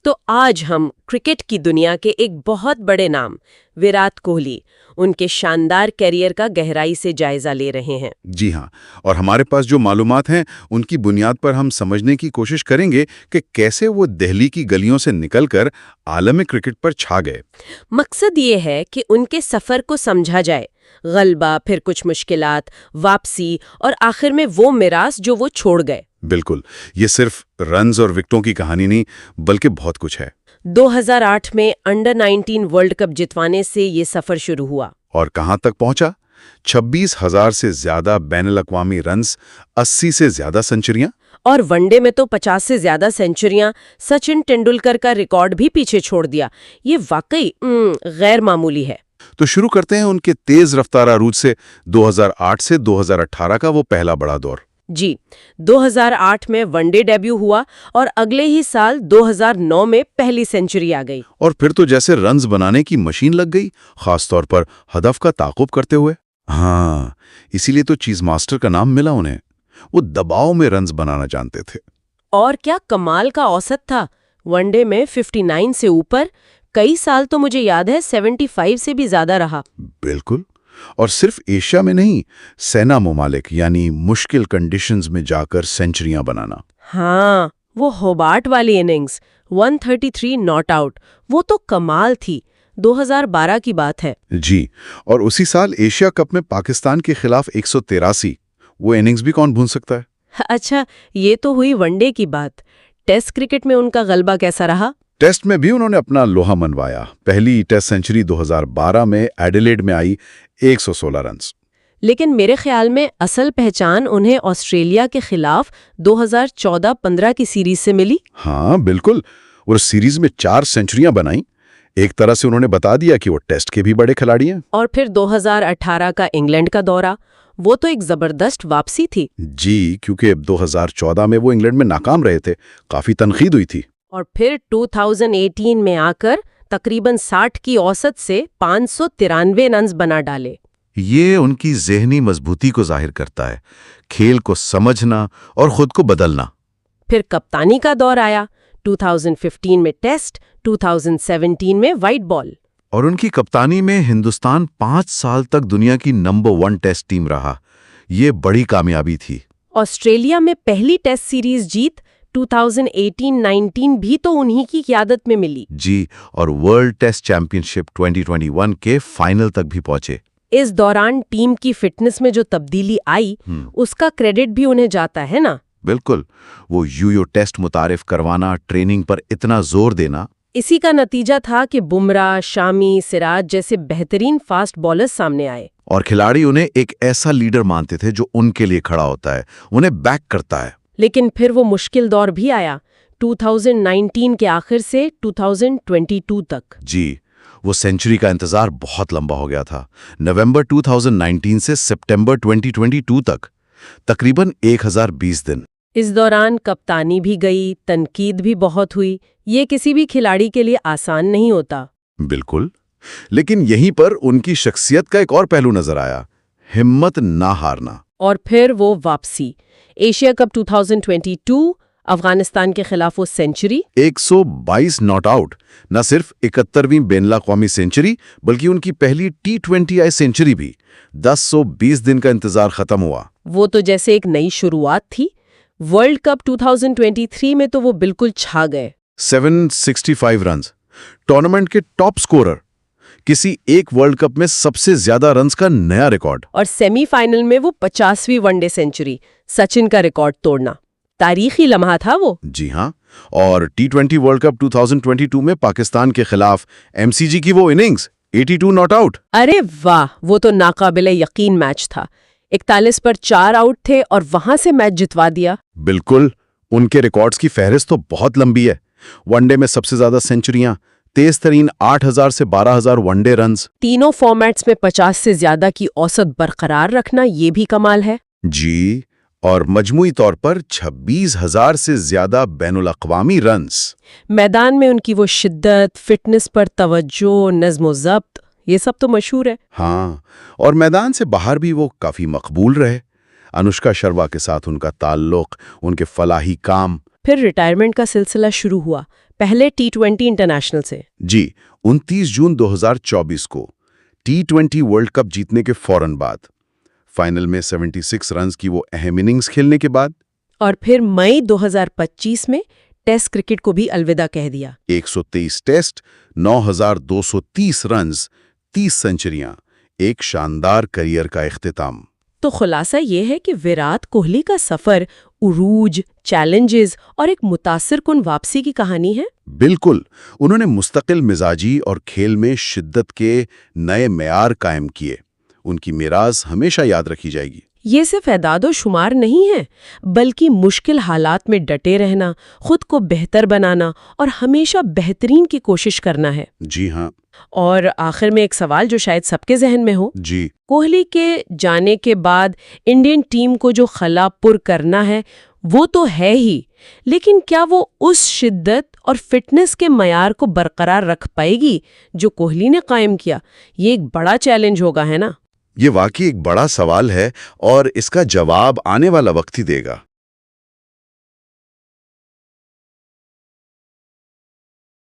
तो आज हम क्रिकेट की दुनिया के एक बहुत बड़े नाम विराट कोहली, उनके शानदार कैरियर का गहराई से जायजा ले रहे हैं। जी हाँ, और हमारे पास जो मालूमात हैं उनकी बुनियाद पर हम समझने की कोशिश करेंगे कि कैसे वो दिल्ली की गलियों से निकलकर आलमी क्रिकेट पर छा गए। मकसद ये है कि उनके सफर को समझा जाए, गलबा, फिर कुछ मुश्किलात, वापसी और आखिर में वो मिरास जो वो छोड़ गए। बिल्कुल, ये सिर्फ रन्स और विकेटों की कहानी नहीं बल्कि बहुत कुछ है। 2008 में अंडर-19 वर्ल्ड कप जितवाने से ये सफर शुरू हुआ। और कहां तक पहुंचा? 26,000 से ज्यादा बैनुल-अक़वामी रन्स, 80 से ज्यादा सेंचुरियां और वनडे में तो 50 से ज्यादा सेंचुरियां, सचिन तेंदुलकर का रिकॉर्ड भी पीछे छोड़ दिया। ये वाकई गैर मामूली है। तो शुरू करते हैं उनके तेज रफ्तार अरूज से। 2008 से 2018 का वो पहला बड़ा दौर। जी, 2008 में वनडे डेब्यू हुआ और अगले ही साल 2009 में पहली सेंचुरी आ गई। और फिर तो जैसे रन्स बनाने की मशीन लग गई, खासतौर पर हदफ का ताक़ुब करते हुए। हाँ, इसीलिए तो चीज मास्टर का नाम मिला उन्हें। वो दबाव में रन्स बनाना जानते थे। और क्या कमाल का औसत था, वनडे में 59 से ऊपर, कई साल तो मुझे याद है 75 से भी ज्यादा रहा। बिल्कुल, और सिर्फ एशिया में नहीं, सेना ममालिक यानी मुश्किल कंडीशंस में जाकर सेंचुरियां बनाना। हाँ, वो होबार्ट वाली इनिंग्स 133 नॉट आउट, वो तो कमाल थी। 2012 की बात है। जी, और उसी साल एशिया कप में पाकिस्तान के खिलाफ 183, वो इनिंग्स भी कौन भूल सकता है। अच्छा, ये तो हुई वनडे की बात। टेस्ट क्रिकेट में उनका गलबा कैसा रहा? टेस्ट में भी उन्होंने अपना लोहा मनवाया। पहली टेस्ट सेंचुरी 2012 में एडिलेड में आई, 116 रन्स। लेकिन मेरे ख्याल में असल पहचान उन्हें ऑस्ट्रेलिया के खिलाफ 2014-15 की सीरीज से मिली। हाँ बिल्कुल, उस सीरीज में 4 सेंचुरियां बनाई। एक तरह से उन्होंने बता दिया कि वो टेस्ट के भी बड़े खिलाड़ी हैं। और फिर 2018 का इंग्लैंड का दौरा, वो तो एक जबरदस्त वापसी थी। जी, क्योंकि 2014 में वो इंग्लैंड में नाकाम रहे थे, काफी तनकीद हुई थी। और फिर 2018 में आकर तकरीबन 60 की औसत से 593 रन्स बना डाले। ये उनकी ज़हनी मजबूती को जाहिर करता है, खेल को समझना और खुद को बदलना। फिर कप्तानी का दौर आया, 2015 में टेस्ट, 2017 में व्हाइट बॉल। और उनकी कप्तानी में हिंदुस्तान 5 साल तक दुनिया की नंबर 1 टेस्ट टीम रहा। ये बड़ी कामयाबी थी। ऑस्ट्रेलिया में पहली टेस्ट सीरीज जीत 2018-19 भी तो उन्हीं की क़यादत में मिली। जी, और वर्ल्ड टेस्ट चैंपियनशिप 2021 के फाइनल तक भी पहुंचे। इस दौरान टीम की फिटनेस में जो तब्दीली आई, उसका क्रेडिट भी उन्हें जाता है ना। बिल्कुल, वो यूयो टेस्ट मुतारिफ करवाना, ट्रेनिंग पर इतना जोर देना, इसी का नतीजा था कि बुमराह, शामी, सिराज जैसे बेहतरीन फास्ट बॉलर्स सामने आए। और खिलाड़ी उन्हें एक ऐसा लीडर मानते थे जो उनके लिए खड़ा होता है, उन्हें बैक करता है। लेकिन फिर वो मुश्किल दौर भी आया, 2019 के आखिर से 2022 तक। जी, वो सेंचुरी का इंतजार बहुत लंबा हो गया था। नवंबर 2019 से सितंबर 2022 तक, तकरीबन 1020 दिन। इस दौरान कप्तानी भी गई, तनकीद भी बहुत हुई। ये किसी भी खिलाड़ी के लिए आसान नहीं होता। बिल्कुल, लेकिन यहीं पर उनकी शख्सियत का एक और पहलू नजर आया, हिम्मत ना हारना। और फिर वो वापसी, एशिया कप 2022, अफगानिस्तान के खिलाफ वो सेंचुरी, 122 नॉट आउट, न सिर्फ 71वीं बैनुल-अक़वामी सेंचुरी बल्कि उनकी पहली T20I सेंचुरी भी। 10-20 दिन का इंतजार खत्म हुआ। वो तो जैसे एक नई शुरुआत थी। वर्ल्ड कप 2023 में तो वो बिल्कुल छा गए। 765 रन्स, टूर्नामेंट के टॉप स्कोरर, किसी एक वर्ल्ड कप में सबसे ज्यादा रन्स का नया रिकॉर्ड। और सेमीफाइनल में वो 50वीं वनडे सेंचुरी, सचिन का रिकॉर्ड तोड़ना, तारीखी लम्हा था वो। जी हाँ, और T20 वर्ल्ड कप 2022 में पाकिस्तान के खिलाफ MCG की वो इनिंग्स, 82 नॉट आउट। अरे वाह, वो तो नाकाबिले यकीन मैच था। 41 पर 4 आउट थे और वहां से मैच जितवा दिया। बिल्कुल, उनके रिकॉर्ड्स की फहरिस्त तो बहुत लंबी है। वनडे में सबसे ज्यादा सेंचुरियां, तेज तरीन 8,000 से 12,000 वनडे रन्स, तीनों फॉर्मेट्स में 50 से ज्यादा की औसत बरकरार रखना, ये भी कमाल है। जी, और मजमूई तौर पर 26,000 से ज्यादा बैनुल-अक़वामी रन्स। मैदान में उनकी वो शिद्दत, फिटनेस पर तवज्जो, नज़्म-ओ-ज़ब्त, ये सब तो मशहूर है। हाँ, और मैदान से बाहर भी वो काफी मकबूल रहे। अनुष्का शर्मा के साथ उनका ताल्लुक, उनके फलाही काम। फिर रिटायरमेंट का सिलसिला शुरू हुआ। पहले T20 इंटरनेशनल से। जी, 29 जून 2024 को T20 वर्ल्ड कप जीतने के फौरन बाद, फाइनल में 76 रन्स की वो अहम इनिंग्स खेलने के बाद, और फिर मई 2025 में टेस्ट क्रिकेट को भी अलविदा कह दिया। 123 टेस्ट, 9,230 रन्स, 30 सेंचुरियां, एक शानदार करियर का इख्तिताम। तो खुलासा ये है कि विराट कोहली का सफर उरूज, चैलेंजेस और एक मुतासिरकुन वापसी की कहानी है। बिल्कुल, उन्होंने मुस्तकिल मिजाजी और खेल में शिद्दत के नए मेयार कायम किए। उनकी मीरास हमेशा याद रखी जाएगी। ये सिर्फ एदादो शुमार नहीं है, बल्कि मुश्किल हालात में डटे रहना, खुद को बेहतर बनाना और हमेशा बेहतरीन की कोशिश करना है। जी हाँ। और आखिर में एक सवाल जो शायद सबके जहन में हो, जी, कोहली के जाने के बाद इंडियन टीम को जो खला पुर करना है वो तो है ही, लेकिन क्या वो उस शिद्दत और फिटनेस के मयार को बरकरार रख पाएगी जो कोहली ने कायम किया? ये एक बड़ा चैलेंज होगा, है ना? ये वाकई एक बड़ा सवाल है और इसका जवाब आने वाला वक्त ही देगा।